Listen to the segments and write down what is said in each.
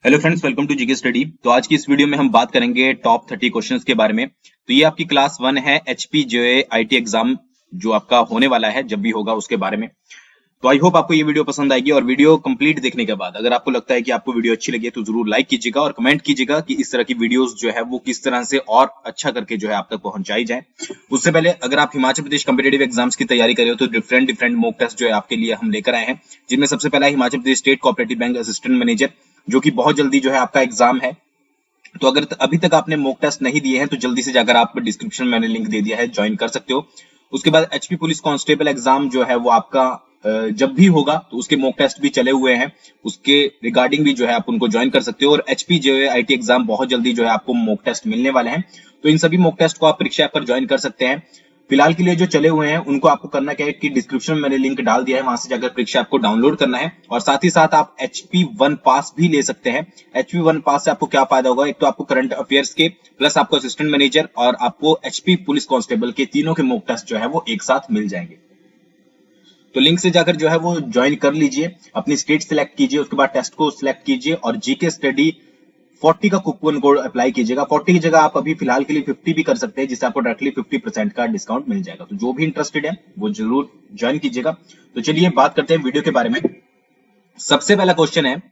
Hello friends, welcome to GK study. तो आज की इस वीडियो में हम बात करेंगे टॉप 30 क्वेश्चंस के बारे में। तो ये आपकी क्लास 1 है, एचपी जेईई आईटी एग्जाम जो आपका होने वाला है, जब भी होगा उसके बारे में। तो आई होप आपको ये वीडियो पसंद आएगी और वीडियो कंप्लीट देखने के बाद अगर आपको लगता है कि आपको वीडियो अच्छी लगी तो जरूर लाइक कीजिएगा और कमेंट कीजिएगा कि इस तरह की वीडियोस जो है वो किस तरह से और अच्छा करके जो है आप तक पहुंचाई जाए। उससे पहले अगर आप हिमाचल प्रदेश कॉम्पिटेटिव एग्जाम्स की तैयारी कर रहे हो तो डिफरेंट मॉक टेस्ट जो है आपके लिए हम लेकर आए हैं, जिनमें सबसे पहला Himachal Pradesh state cooperative bank assistant manager, जो कि बहुत जल्दी जो है आपका एग्जाम है। तो अगर अभी तक आपने मॉक टेस्ट नहीं दिए हैं तो जल्दी से जाकर आप डिस्क्रिप्शन में मैंने लिंक दे दिया है, ज्वाइन कर सकते हो। उसके बाद एचपी पुलिस कांस्टेबल एग्जाम जो है वो आपका जब भी होगा तो उसके मॉक टेस्ट भी चले हुए हैं, उसके रिगार्डिंग भी जो है आप उनको ज्वाइन कर सकते हो। और एचपी जेईई आईटी एग्जाम बहुत जल्दी जो है आपको मॉक टेस्ट मिलने वाले हैं, तो इन सभी मॉक टेस्ट को आप परीक्षा ऐप पर ज्वाइन कर सकते हैं। फिलहाल के लिए जो चले हुए हैं उनको आपको करना क्या है कि डिस्क्रिप्शन में मैंने लिंक डाल दिया है, वहां से जाकर परीक्षा आपको डाउनलोड करना है। और साथ ही साथ आप HP 1 पास भी ले सकते हैं। HP 1 पास से आपको क्या फायदा होगा, एक तो आपको करंट अफेयर्स के प्लस आपको असिस्टेंट मैनेजर और आपको HP पुलिस कांस्टेबल के तीनों के मॉक टेस्ट जो है वो एक साथ मिल जाएंगे। तो लिंक से जाकर जो है वो ज्वाइन कर लीजिए, अपनी स्टेट सिलेक्ट कीजिए, उसके बाद टेस्ट को सिलेक्ट कीजिए और जीके स्टडी 40 का कूपन कोड अप्लाई कीजिएगा। 40 की जगह आप अभी फिलहाल के लिए 50 भी कर सकते हैं, जिससे आपको डायरेक्टली 50% का डिस्काउंट मिल जाएगा। तो जो भी इंटरेस्टेड है वो जरूर ज्वाइन कीजिएगा। तो चलिए बात करते हैं वीडियो के बारे में। सबसे पहला क्वेश्चन है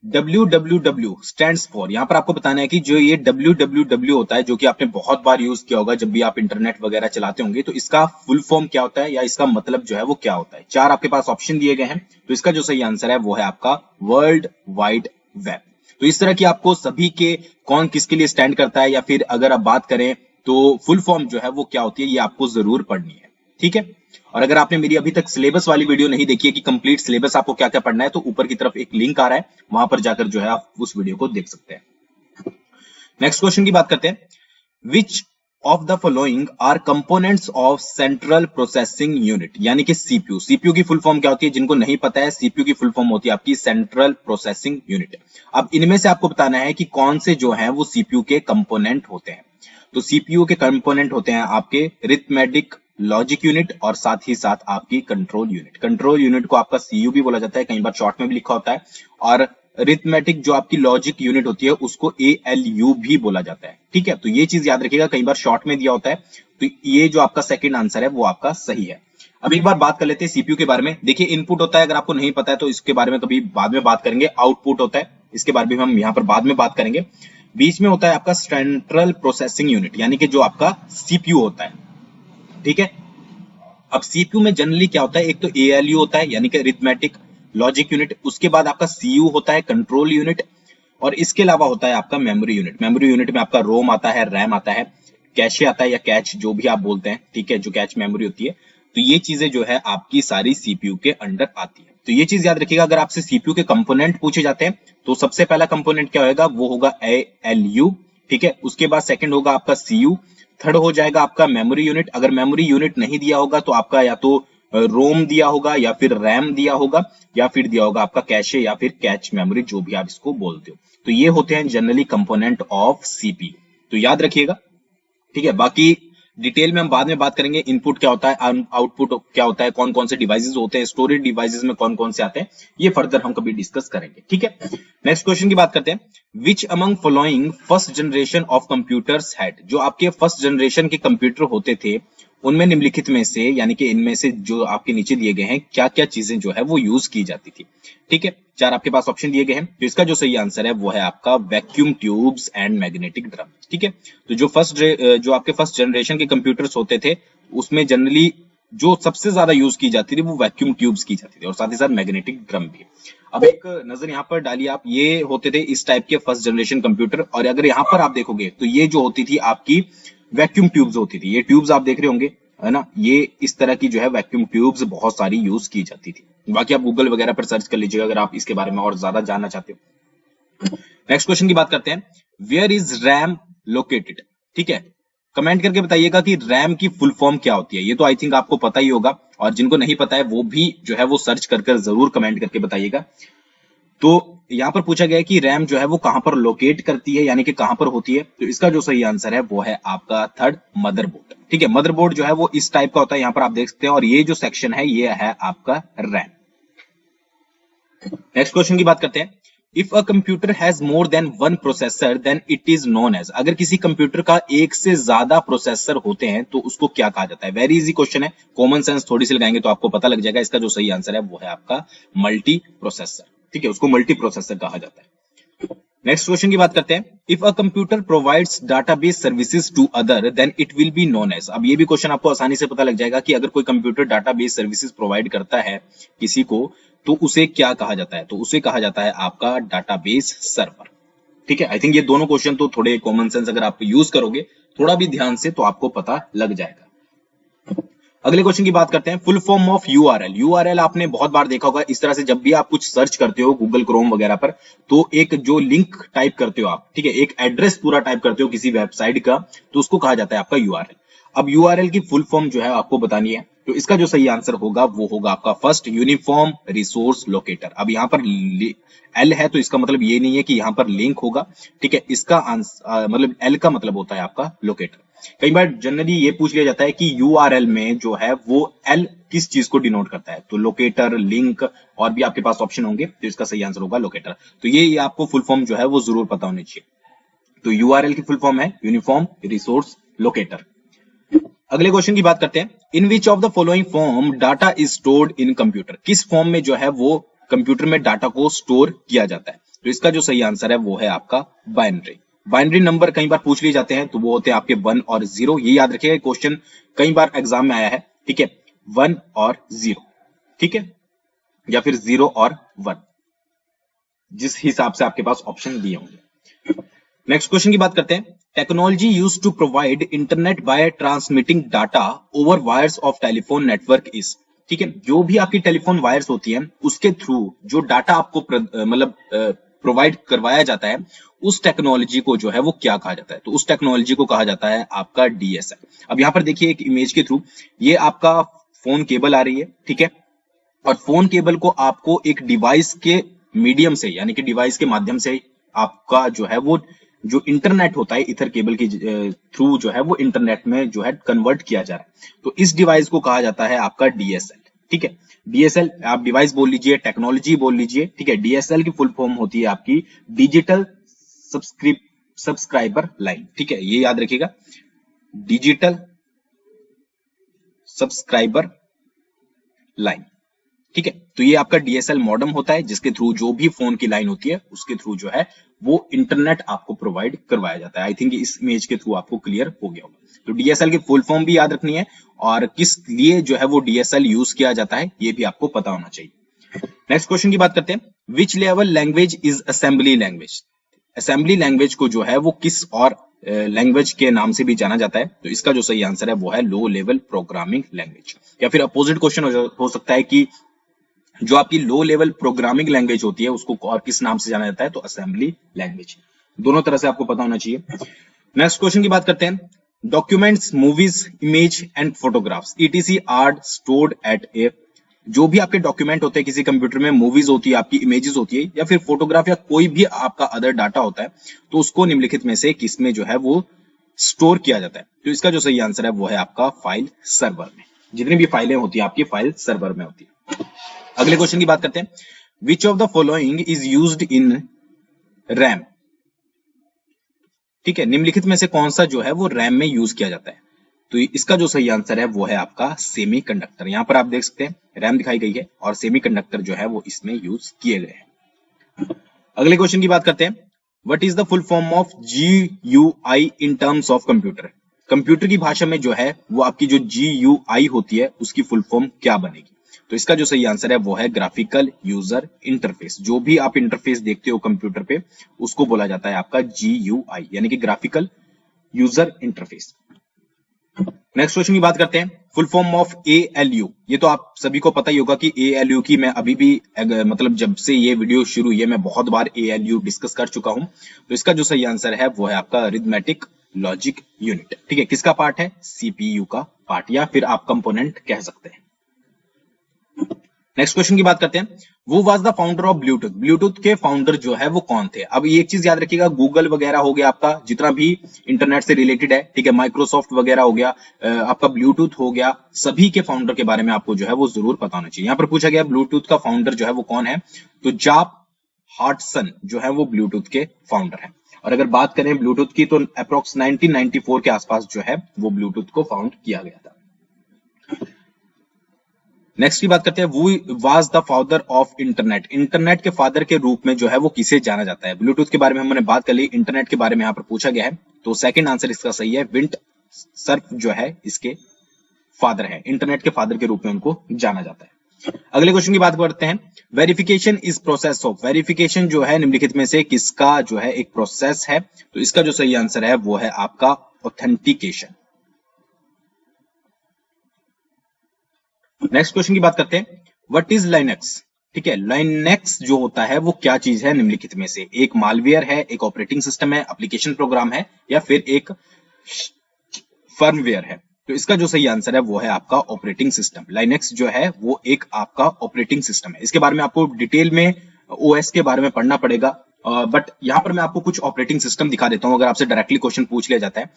www स्टैंड्स फॉर। यहां पर आपको बताना है कि जो ये www होता है, जो कि आपने बहुत बार यूज किया होगा जब भी आप इंटरनेट वगैरह चलाते होंगे, तो इसका फुल फॉर्म क्या होता है या इसका मतलब जो है वो क्या होता है। चार आपके पास ऑप्शन दिए गए हैं, तो इसका जो सही आंसर है वो है आपका वर्ल्ड वाइड वेब। तो इस तरह की आपको सभी के कौन किसके लिए स्टैंड करता है या फिर अगर आप बात करें तो फुल फॉर्म जो है वो क्या होती है, ये आपको जरूर पढ़नी है, ठीक है। और अगर आपने मेरी अभी तक सिलेबस वाली वीडियो नहीं देखी है कि कंप्लीट सिलेबस आपको क्या क्या पढ़ना है, तो ऊपर की तरफ एक लिंक आ रहा है, वहां पर जाकर जो है आप उस वीडियो को देख सकते हैं। नेक्स्ट क्वेश्चन की बात करते हैं। Which of the following are components of central processing unit, यानी कि सीपीयू। सीपीयू की फुल फॉर्म क्या होती है, जिनको नहीं पता है, सीपीयू की फुल फॉर्म होती है आपकी सेंट्रल प्रोसेसिंग यूनिट। अब इनमें से आपको बताना है कि कौन से जो है वो सीपीयू के कंपोनेंट होते हैं। तो सीपीयू के कंपोनेंट होते हैं आपके अरिथमेटिक लॉजिक यूनिट और साथ ही साथ आपकी कंट्रोल यूनिट। कंट्रोल यूनिट को आपका सीयू भी बोला जाता है, कई बार शॉर्ट में भी लिखा होता है। और अरिथमेटिक जो आपकी लॉजिक यूनिट होती है उसको एएलयू भी बोला जाता है, ठीक है। तो ये चीज याद रखिएगा, कई बार शॉर्ट में दिया होता है। तो ये जो आपका सेकंड आंसर है वो आपका सही है। अब एक बार बात कर लेते हैं सीपीयू के बारे में। देखिए इनपुट होता है, अगर आपको नहीं पता है तो इसके बारे में कभी बाद में बात करेंगे। आउटपुट होता है, इसके बारे में हम यहाँ पर बाद में बात करेंगे। बीच में होता है आपका सेंट्रल प्रोसेसिंग यूनिट, यानी कि जो आपका सीपीयू होता है, ठीक है। अब सीपीयू में जनरली क्या होता है, एक तो एएलयू होता है यानी कि अरिथमेटिक लॉजिक यूनिट, उसके बाद आपका सीयू होता है कंट्रोल यूनिट, और इसके अलावा होता है आपका मेमोरी यूनिट। मेमोरी यूनिट में आपका रोम आता है, रैम आता है, कैशे आता है या कैच जो भी आप बोलते हैं, ठीक है, जो कैच मेमोरी होती है। तो ये चीजें जो है आपकी सारी सीपीयू के अंडर आती है। तो ये चीज याद रखिएगा, अगर आपसे सीपीयू के कंपोनेंट पूछे जाते हैं तो सबसे पहला कंपोनेंट क्या होगा, वो होगा एएलयू, ठीक है। उसके बाद सेकंड होगा आपका सीयू, थर्ड हो जाएगा आपका मेमोरी यूनिट। अगर मेमोरी यूनिट नहीं दिया होगा तो आपका या तो रोम दिया होगा या फिर रैम दिया होगा या फिर दिया होगा आपका कैशे या फिर कैच मेमोरी, जो भी आप इसको बोलते हो। तो ये होते हैं जनरली कंपोनेंट ऑफ सीपीयू, तो याद रखिएगा, ठीक है। बाकी डिटेल में हम बाद में बात करेंगे, इनपुट क्या होता है, आउटपुट क्या होता है, कौन कौन से डिवाइसेस होते हैं, स्टोरेज डिवाइसेस में कौन कौन से आते हैं, ये फर्दर हम कभी डिस्कस करेंगे, ठीक है। नेक्स्ट क्वेश्चन की बात करते हैं। Which among following first generation of computers had, जो आपके फर्स्ट जनरेशन के कंप्यूटर होते थे उनमें निम्नलिखित में से, यानी कि इनमें से जो आपके नीचे दिए गए हैं, क्या क्या चीजें जो है वो यूज की जाती थी, ठीक है। चार आपके पास ऑप्शन दिए गए हैं, तो इसका जो सही आंसर है वो है आपका vacuum tubes and magnetic drum, ठीक है। तो जो आपके फर्स्ट जनरेशन के कंप्यूटर्स होते थे उसमें जनरली जो सबसे ज्यादा यूज की जाती थी वो वैक्यूम ट्यूब्स की जाती थी और साथ ही साथ मैग्नेटिक ड्रम भी। अब एक नजर यहाँ पर डालिए आप, ये होते थे इस टाइप के फर्स्ट जनरेशन कंप्यूटर, और अगर यहाँ पर आप देखोगे तो ये जो होती थी आपकी वैक्यूम ट्यूब्स होती थी। ये ट्यूब्स आप देख रहे होंगे, है ना, ये इस तरह की जो है वैक्यूम ट्यूब्स बहुत सारी यूज की जाती थी। बाकी आप गूगल वगैरह पर सर्च कर लीजिएगा अगर आप इसके बारे में और ज्यादा जानना चाहते हो। नेक्स्ट क्वेश्चन की बात करते हैं। वेयर इज रैम लोकेटेड, ठीक है। कमेंट करके बताइएगा कि रैम की फुल फॉर्म क्या होती है। ये तो आई थिंक आपको पता ही होगा, और जिनको नहीं पता है वो भी जो है वो सर्च कर जरूर कमेंट करके बताइएगा। तो यहाँ पर पूछा गया है कि रैम जो है वो कहां पर लोकेट करती है, यानी कि कहां पर होती है। तो इसका जो सही आंसर है वो है आपका थर्ड मदरबोर्ड, ठीक है। मदरबोर्ड जो है वो इस टाइप का होता है, यहाँ पर आप देख सकते हैं, और ये जो सेक्शन है ये है आपका रैम। नेक्स्ट क्वेश्चन की बात करते हैं। If a computer has more than one processor then it is known as, अगर किसी कंप्यूटर का एक से ज्यादा प्रोसेसर होते हैं तो उसको क्या कहा जाता है। वेरी इजी क्वेश्चन है, कॉमन सेंस थोड़ी सी लगाएंगे तो आपको पता लग जाएगा। इसका जो सही आंसर है वो है आपका मल्टी प्रोसेसर। ठीक है, उसको मल्टी प्रोसेसर कहा जाता है। नेक्स्ट क्वेश्चन की बात करते हैं। If a computer provides database services to other then it will be known as. अब ये भी क्वेश्चन आपको आसानी से पता लग जाएगा कि अगर कोई कंप्यूटर डाटाबेस सर्विसेज प्रोवाइड करता है किसी को तो उसे क्या कहा जाता है, तो उसे कहा जाता है आपका डाटाबेस सर्वर। ठीक है, आई थिंक ये दोनों क्वेश्चन तो थोड़े कॉमन सेंस अगर आप यूज करोगे थोड़ा भी ध्यान से तो आपको पता लग जाएगा। अगले क्वेश्चन की बात करते हैं। Full form of URL. URL आपने बहुत बार देखा होगा, इस तरह से जब भी आप कुछ सर्च करते हो गूगल क्रोम वगैरह पर तो एक जो लिंक टाइप करते हो आप, ठीक है, एक एड्रेस पूरा टाइप करते हो किसी वेबसाइट का, तो उसको कहा जाता है आपका यूआरएल। अब यूआरएल की फुल फॉर्म जो है आपको बतानी है, तो इसका जो सही आंसर होगा वो होगा आपका फर्स्ट यूनिफॉर्म रिसोर्स लोकेटर। अब यहाँ पर एल है तो इसका मतलब ये नहीं है कि यहाँ पर लिंक होगा। ठीक है, इसका आंसर मतलब एल का मतलब होता है आपका लोकेटर। कई बार जनरली ये पूछ लिया जाता है कि यूआरएल में जो है वो एल किस चीज को डिनोट करता है, तो लोकेटर, लिंक और भी आपके पास ऑप्शन होंगे, तो इसका सही आंसर होगा लोकेटर। तो ये आपको फुल फॉर्म जो है वो जरूर पता होनी चाहिए। तो यूआरएल की फुल फॉर्म है यूनिफॉर्म रिसोर्स लोकेटर। अगले क्वेश्चन की बात करते हैं। In which of the following form data is stored in computer. किस फॉर्म में जो है वो कंप्यूटर में डाटा को स्टोर किया जाता है, तो इसका जो सही आंसर है वो है आपका बाइनरी। बाइनरी नंबर कई बार पूछ लिए जाते हैं तो वो होते हैं आपके 1 और 0। ये याद रखिएगा, क्वेश्चन कई बार एग्जाम में आया है। ठीक है, 1 और 0, ठीक है, या फिर 0 और 1, जिस हिसाब से आपके पास ऑप्शन दिए होंगे। नेक्स्ट क्वेश्चन की बात करते हैं। Technology used to provide internet by transmitting data over wires of telephone network is. ठीक है, जो भी आपकी टेलीफोन वायर्स होती हैं उसके थ्रू जो डाटा आपको मतलब प्रोवाइड करवाया जाता है, उस टेक्नोलॉजी को जो है वो क्या कहा जाता है, तो उस टेक्नोलॉजी को कहा जाता है आपका डीएसएल। अब यहाँ पर देखिए एक इमेज के थ्रू ये आपका फोन केबल आ रही है, ठीक है, और फोन केबल को आपको एक डिवाइस के मीडियम से यानी कि डिवाइस के माध्यम से आपका जो है वो जो इंटरनेट होता है इथर केबल के थ्रू जो है वो इंटरनेट में जो है कन्वर्ट किया जा रहा है, तो इस डिवाइस को कहा जाता है आपका डीएसएल। ठीक है, डीएसएल आप डिवाइस बोल लीजिए, टेक्नोलॉजी बोल लीजिए। ठीक है, डीएसएल की फुल फॉर्म होती है आपकी डिजिटल सब्सक्राइबर लाइन। ठीक है, ये याद रखिएगा, डिजिटल सब्सक्राइबर लाइन। ठीक है, तो ये आपका डीएसएल मॉडेम होता है जिसके थ्रू जो भी फोन की लाइन होती है उसके थ्रू जो है वो इंटरनेट आपको प्रोवाइड करवाया जाता है। आई थिंक इस इमेज के थ्रू आपको क्लियर हो गया होगा। तो डीएसएल की फुल फॉर्म भी याद रखनी है और किस लिए जो है वो डीएसएल यूज किया जाता है ये भी आपको पता होना चाहिए। नेक्स्ट क्वेश्चन की बात करते हैं। Which level language is assembly language. Assembly language को जो है वो किस और लैंग्वेज के नाम से भी जाना जाता है, तो इसका जो सही आंसर है वो है लो लेवल प्रोग्रामिंग लैंग्वेज। या फिर अपोजिट क्वेश्चन हो सकता है कि जो आपकी लो लेवल प्रोग्रामिंग लैंग्वेज होती है उसको और किस नाम से जाना जाता है, तो असेंबली लैंग्वेज। दोनों तरह से आपको पता होना चाहिए। नेक्स्ट क्वेश्चन की बात करते हैं। Documents, movies, image and photographs ETC are stored at a. जो भी आपके डॉक्यूमेंट होते हैं किसी कंप्यूटर में, मूवीज होती है, आपकी इमेजेस होती है, या फिर फोटोग्राफ या कोई भी आपका अदर डाटा होता है, तो उसको निम्नलिखित में से किस में जो है वो स्टोर किया जाता है, तो इसका जो सही आंसर है वो है आपका फाइल सर्वर में। जितनी भी फाइलें होती है आपकी फाइल सर्वर में होती है। अगले क्वेश्चन की बात करते हैं। Which of the following is used in RAM. ठीक है, निम्नलिखित में से कौन सा जो है वो रैम में यूज किया जाता है, तो इसका जो सही आंसर है वो है आपका सेमीकंडक्टर। यहां पर आप देख सकते हैं रैम दिखाई गई है और सेमीकंडक्टर जो है वो इसमें यूज किए गए हैं। अगले क्वेश्चन की बात करते हैं। What is the full form of GUI in terms of computer. Computer की भाषा में जो है वो आपकी जो GUI होती है उसकी फुल फॉर्म क्या बनेगी, तो इसका जो सही आंसर है वो है ग्राफिकल यूजर इंटरफेस। जो भी आप इंटरफेस देखते हो कंप्यूटर पे उसको बोला जाता है आपका GUI यानी कि graphical user interface. Next question की बात करते हैं। Full form of ALU। ये तो आप सभी को पता ही होगा कि ALU की मैं अभी भी मतलब जब से ये वीडियो शुरू हुई है मैं बहुत बार ALU डिस्कस कर चुका हूं, तो इसका जो सही आंसर है वो है आपका अरिथमेटिक लॉजिक यूनिट। ठीक है, किसका पार्ट है, CPU का पार्ट, या फिर आप कंपोनेंट कह सकते हैं। नेक्स्ट क्वेश्चन की बात करते हैं। वो was the founder of Bluetooth. Bluetooth के फाउंडर जो है वो कौन थे। अब ये एक चीज याद रखिएगा, गूगल वगैरह हो गया आपका जितना भी इंटरनेट से रिलेटेड है, ठीक है, माइक्रोसॉफ्ट वगैरह हो गया, आपका ब्लूटूथ हो गया, सभी के फाउंडर के बारे में आपको जो है वो जरूर पता होना चाहिए। यहाँ पर पूछा गया ब्लूटूथ का फाउंडर जो है वो कौन है, तो जाप हार्टसन जो है वो ब्लूटूथ के फाउंडर हैं। और अगर बात करें ब्लूटूथ की तो अप्रोक्स 1994 के आसपास जो है वो ब्लूटूथ को फाउंड किया गया था। नेक्स्ट की बात करते हैं, वो was the father of internet. Internet के फादर के रूप में जो है वो किसे जाना जाता है? ब्लूटूथ के बारे में हमने बात कर ली, इंटरनेट के बारे में यहाँ पर पूछा गया है, तो सेकंड आंसर इसका सही है। विंट सर्फ जो है इसके फादर है, इंटरनेट के फादर के रूप में उनको जाना जाता है। अगले क्वेश्चन की बात करते हैं, verification is process of. Verification जो है निम्नलिखित में से किसका जो है एक प्रोसेस है? तो इसका जो सही आंसर है वो है आपका ऑथेंटिकेशन। नेक्स्ट क्वेश्चन की बात करते हैं, व्हाट इज लाइनेक्स। ठीक है, लाइनेक्स जो होता है वो क्या चीज है निम्नलिखित में से? एक मालवेयर है, एक ऑपरेटिंग सिस्टम है, एप्लीकेशन प्रोग्राम है, या फिर एक फर्मवेयर है? तो इसका जो सही आंसर है वो है आपका ऑपरेटिंग सिस्टम। लाइनेक्स जो है वो एक आपका ऑपरेटिंग सिस्टम है। इसके बारे में आपको डिटेल में ओएस के बारे में पढ़ना पड़ेगा, बट यहाँ पर मैं आपको कुछ ऑपरेटिंग सिस्टम दिखा देता हूँ अगर आपसे डायरेक्टली क्वेश्चन पूछ लिया जाता है।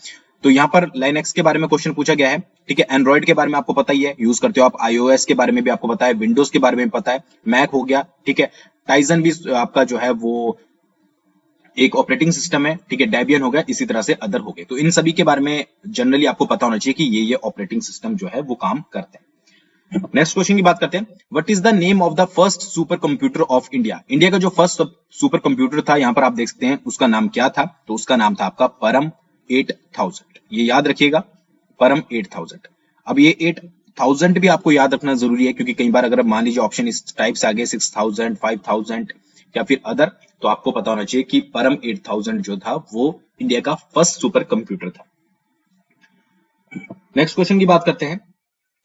तो यहाँ पर लाइनेक्स के बारे में क्वेश्चन पूछा गया है। ठीक है, एंड्रॉइड के बारे में आपको पता ही है, यूज करते हो आप। आईओएस के बारे में भी आपको पता है, विंडोज के बारे में पता है, मैक हो गया। ठीक है, टाइजन भी आपका जो है वो एक ऑपरेटिंग सिस्टम है। ठीक है, डेबियन हो गया, इसी तरह से अदर हो गए। तो इन सभी के बारे में जनरली आपको पता होना चाहिए कि ये ऑपरेटिंग सिस्टम जो है वो काम करते हैं। नेक्स्ट क्वेश्चन की बात करते हैं, what is the name of the first super computer of India. India का जो फर्स्ट सुपर कंप्यूटर था, यहां पर आप देख सकते हैं, उसका नाम क्या था? तो उसका नाम था आपका परम 8000। ये याद रखिएगा, परम 8000। अब ये 8000 भी आपको याद रखना जरूरी है, क्योंकि कई बार अगर मान लीजिए ऑप्शन इस टाइप से आगे 6000, 5000 या फिर अदर, तो आपको पता होना चाहिए कि परम 8000 जो था वो इंडिया का फर्स्ट सुपर कंप्यूटर था। नेक्स्ट क्वेश्चन की बात करते हैं।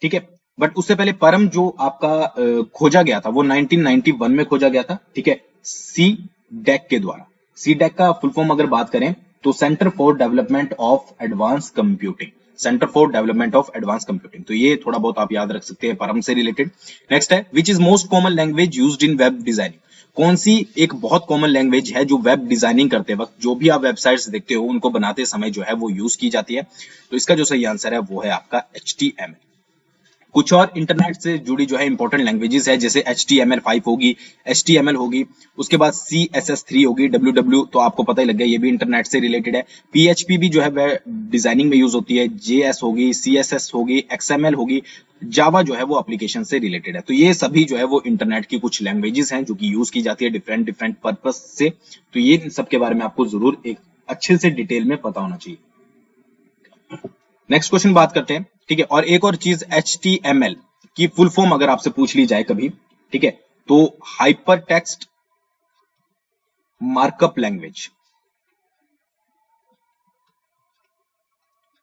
ठीक है, बट उससे पहले परम जो आपका खोजा गया था वो 1991 में खोजा गया था। ठीक है, सी डेक के द्वारा। सी डेक का फुल फॉर्म अगर बात करें तो centre for development of advance computing, centre for development of advance computing. तो ये थोड़ा बहुत आप याद रख सकते हैं परम से रिलेटेड। नेक्स्ट है, which is most common language used in web designing. कौन सी एक बहुत कॉमन लैंग्वेज है जो वेब डिजाइनिंग करते वक्त, जो भी आप वेबसाइट्स देखते हो उनको बनाते समय जो है वो यूज की जाती है? तो इसका जो सही आंसर है वो है आपका HTML। कुछ और इंटरनेट से जुड़ी जो है इंपॉर्टेंट लैंग्वेजेस है, जैसे HTML5 होगी, HTML होगी, उसके बाद CSS3 होगी, WW तो आपको पता ही लग गया, ये भी इंटरनेट से रिलेटेड है। PHP भी जो है डिजाइनिंग में यूज होती है, JS होगी, CSS होगी, XML होगी, जावा जो है वो एप्लीकेशन से रिलेटेड है। तो ये सभी जो है वो इंटरनेट की कुछ लैंग्वेजेस हैं जो कि यूज की जाती है डिफरेंट डिफरेंट पर्पस से। तो ये सब के बारे में आपको जरूर एक अच्छे से डिटेल में पता होना चाहिए। नेक्स्ट क्वेश्चन बात करते हैं। ठीक है, और एक और चीज, HTML की फुल फॉर्म अगर आपसे पूछ ली जाए कभी, ठीक है, तो हाइपर टेक्स्ट मार्कअप लैंग्वेज,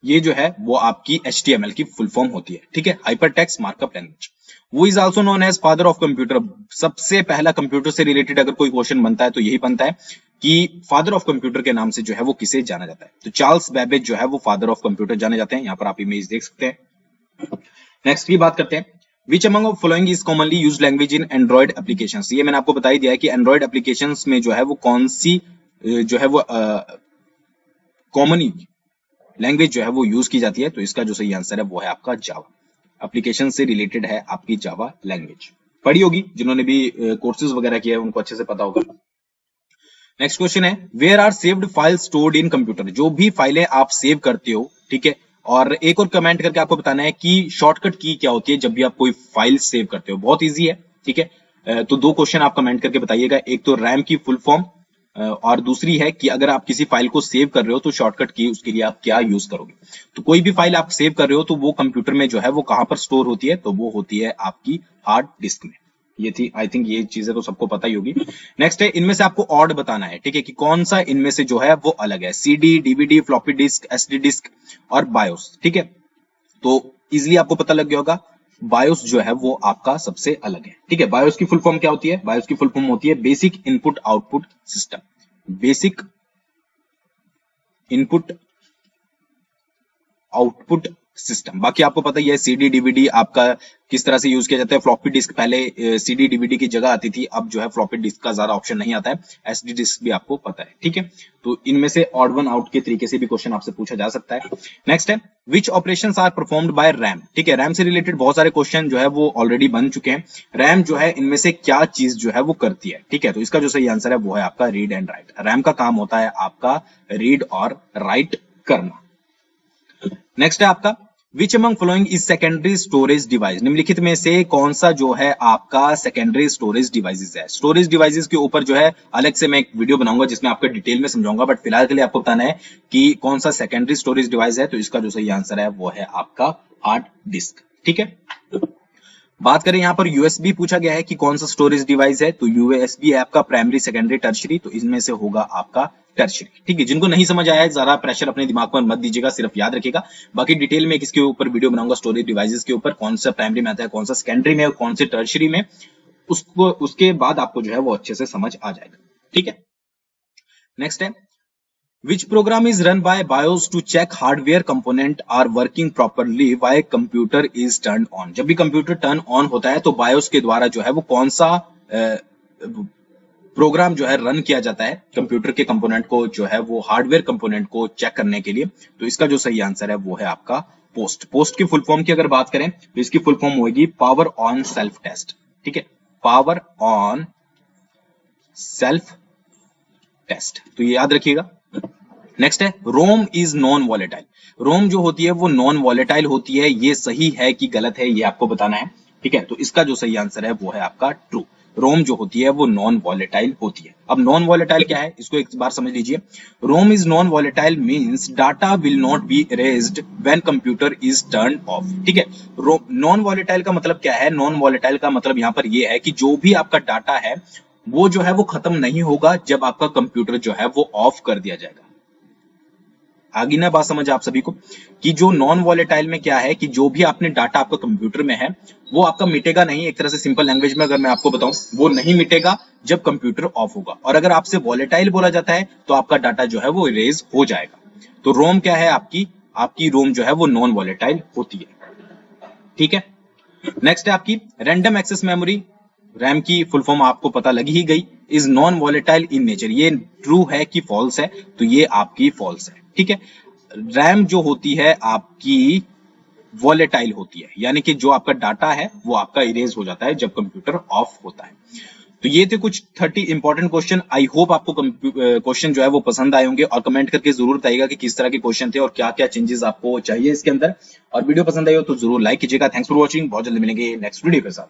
ये जो है वो आपकी HTML की फुल फॉर्म होती है। ठीक है, हाइपर टेक्स्ट मार्कअप लैंग्वेज। वो is also known as father of computer. सबसे पहला कंप्यूटर से रिलेटेड अगर कोई क्वेश्चन बनता है तो यही बनता है कि फादर ऑफ कंप्यूटर के नाम से जो है वो किसे जाना जाता है? तो चार्ल्स बेबेज जो है वो फादर ऑफ कंप्यूटर जाने जाते हैं। यहाँ पर आप इमेज देख सकते हैं। नेक्स्ट की बात करते हैं, which among of following is commonly used language in Android applications. ये मैंने आपको बता ही दिया है कि एंड्रॉइड एप्लीकेशंस में जो है वो कौन सी जो है वो कॉमन लैंग्वेज जो है वो यूज की जाती है? तो इसका जो सही आंसर है वो है आपका जावा। एप्लीकेशन से रिलेटेड है आपकी जावा लैंग्वेज। पढ़ी होगी, जिन्होंने भी कोर्सेज वगैरह किया है उनको अच्छे से पता होगा। नेक्स्ट क्वेश्चन है, where are saved files stored in computer. जो भी फाइलें आप सेव करते हो, ठीक है, और एक और कमेंट करके आपको बताना है कि शॉर्टकट की क्या होती है जब भी आप कोई फाइल सेव करते हो। बहुत इजी है। ठीक है, तो दो क्वेश्चन आप कमेंट करके बताइएगा, एक तो रैम की फुल फॉर्म, और दूसरी है कि अगर आप किसी फाइल को सेव कर रहे हो तो शॉर्टकट की उसके लिए आप क्या यूज करोगे। तो कोई भी फाइल आप सेव कर रहे हो तो वो कंप्यूटर में जो है वो कहां पर स्टोर होती है? तो वो होती है आपकी हार्ड डिस्क में। ये थी, आई थिंक ये चीजें तो सबको पता ही होगी। नेक्स्ट है, इनमें से आपको ऑड बताना है। ठीक है, कि कौन सा इनमें से जो है वो अलग है? CD, DVD, floppy disk, SD disk और बायोस। ठीक है, तो इजिली आपको पता लग गया होगा, बायोस जो है वो आपका सबसे अलग है। ठीक है, बायोस की फुल फॉर्म क्या होती है? बायोस की फुल फॉर्म होती है basic input output system. Basic input output system. बाकी आपको पता ही है सीडी डीवीडी आपका किस तरह से यूज किया जाता है। फ्लॉपी डिस्क पहले सीडी डीवीडी की जगह आती थी, अब जो है फ्लॉपी डिस्क का ज्यादा ऑप्शन नहीं आता है। एसडी डिस्क भी आपको पता है, ठीक है। तो इनमें से ऑड वन आउट के तरीके से भी क्वेश्चन आपसे पूछा जा सकता है। नेक्स्ट है which operations are performed by RAM, ठीक है। रैम से रिलेटेड बहुत सारे क्वेश्चन जो है वो ऑलरेडी बन चुके हैं। रैम जो है इनमें से क्या चीज जो है वो करती है, ठीक है। तो इसका जो सही आंसर है वो है आपका रीड एंड राइट। रैम का काम होता है आपका रीड और राइट करना। नेक्स्ट है आपका which among following is secondary storage device, निम्नलिखित में से कौन सा जो है आपका सेकेंडरी स्टोरेज डिवाइसेस है। स्टोरेज डिवाइसेस के ऊपर जो है अलग से मैं एक वीडियो बनाऊंगा जिसमें आपको डिटेल में समझाऊंगा, बट फिलहाल के लिए आपको बताना है कि कौन सा सेकेंडरी स्टोरेज डिवाइस है। तो इसका जो सही आंसर है वो है आपका हार्ड डिस्क, ठीक है। बात करें यहाँ पर यूएसबी पूछा गया है कि कौन सा स्टोरेज डिवाइस है, तो यूएसबी है आपका प्राइमरी सेकेंडरी टर्शरी, तो इनमें से होगा आपका टर्शरी, ठीक है। जिनको नहीं समझ आया है ज्यादा प्रेशर अपने दिमाग पर मत दीजिएगा, सिर्फ याद रखिएगा। बाकी डिटेल में इसके ऊपर वीडियो बनाऊंगा स्टोरेज डिवाइसेस के ऊपर, कौन सा प्राइमरी में आता है, कौन सा सेकेंडरी में, कौन से टर्शरी में, उसको उसके बाद आपको जो है वो अच्छे से समझ आ जाएगा, ठीक है। नेक्स्ट है Which program is run by BIOS to check hardware component are working properly while computer is turned on? जब भी कंप्यूटर टर्न ऑन होता है तो BIOS के द्वारा जो है वो कौन सा प्रोग्राम जो है रन किया जाता है कंप्यूटर के कंपोनेंट को जो है वो हार्डवेयर कंपोनेंट को चेक करने के लिए। तो इसका जो सही आंसर है वो है आपका पोस्ट। पोस्ट की फुल फॉर्म की अगर बात करें तो इसकी फुल फॉर्म होगी पावर ऑन सेल्फ टेस्ट, ठीक है। पावर ऑन सेल्फ टेस्ट, तो ये याद रखिएगा। नेक्स्ट है रोम इज नॉन वॉलेटाइल। रोम जो होती है वो नॉन वॉलेटाइल होती है, ये सही है कि गलत है ये आपको बताना है, ठीक है। तो इसका जो सही आंसर है वो है आपका ट्रू। रोम जो होती है वो नॉन वॉलेटाइल होती है। अब नॉन वॉलेटाइल क्या है इसको एक बार समझ लीजिए। ROM is non volatile means data will not be erased when computer is turn off, ठीक है। नॉन वॉलेटाइल का मतलब क्या है, नॉन वॉलेटाइल का मतलब यहाँ पर ये है कि जो भी आपका डाटा है वो जो है वो खत्म नहीं होगा जब आपका कंप्यूटर जो है वो ऑफ कर दिया जाएगा। आगे ना बात समझ आप सभी को कि जो नॉन वॉलेटाइल में क्या है कि जो भी आपने डाटा आपका कंप्यूटर में है वो आपका मिटेगा नहीं। एक तरह से सिंपल लैंग्वेज में अगर मैं आपको बताऊं वो नहीं मिटेगा जब कंप्यूटर ऑफ होगा, और अगर आपसे वॉलेटाइल बोला जाता है तो आपका डाटा जो है वो इरेज हो जाएगा। तो रोम क्या है आपकी रोम जो है वो नॉन वॉलेटाइल होती है, ठीक है। नेक्स्ट है आपकी रैंडम एक्सेस मेमोरी। रैम की फुल फॉर्म आपको पता लगी ही गई, is non volatile in nature. ये ट्रू है कि फॉल्स है, तो ये आपकी फॉल्स है, ठीक है। रैम जो होती है आपकी वॉलेटाइल होती है, यानी कि जो आपका डाटा है वो आपका इरेज हो जाता है जब कंप्यूटर ऑफ होता है। तो ये थे कुछ 30 इंपॉर्टेंट क्वेश्चन। आई होप आपको क्वेश्चन जो है वो पसंद आए होंगे, और कमेंट करके जरूर बताइएगा कि किस तरह के क्वेश्चन थे और क्या क्या चेंजेस आपको चाहिए इसके अंदर। और वीडियो पसंद आई हो तो जरूर लाइक कीजिएगा। थैंक्स फॉर वॉचिंग, बहुत जल्दी मिलेंगे नेक्स्ट वीडियो के साथ।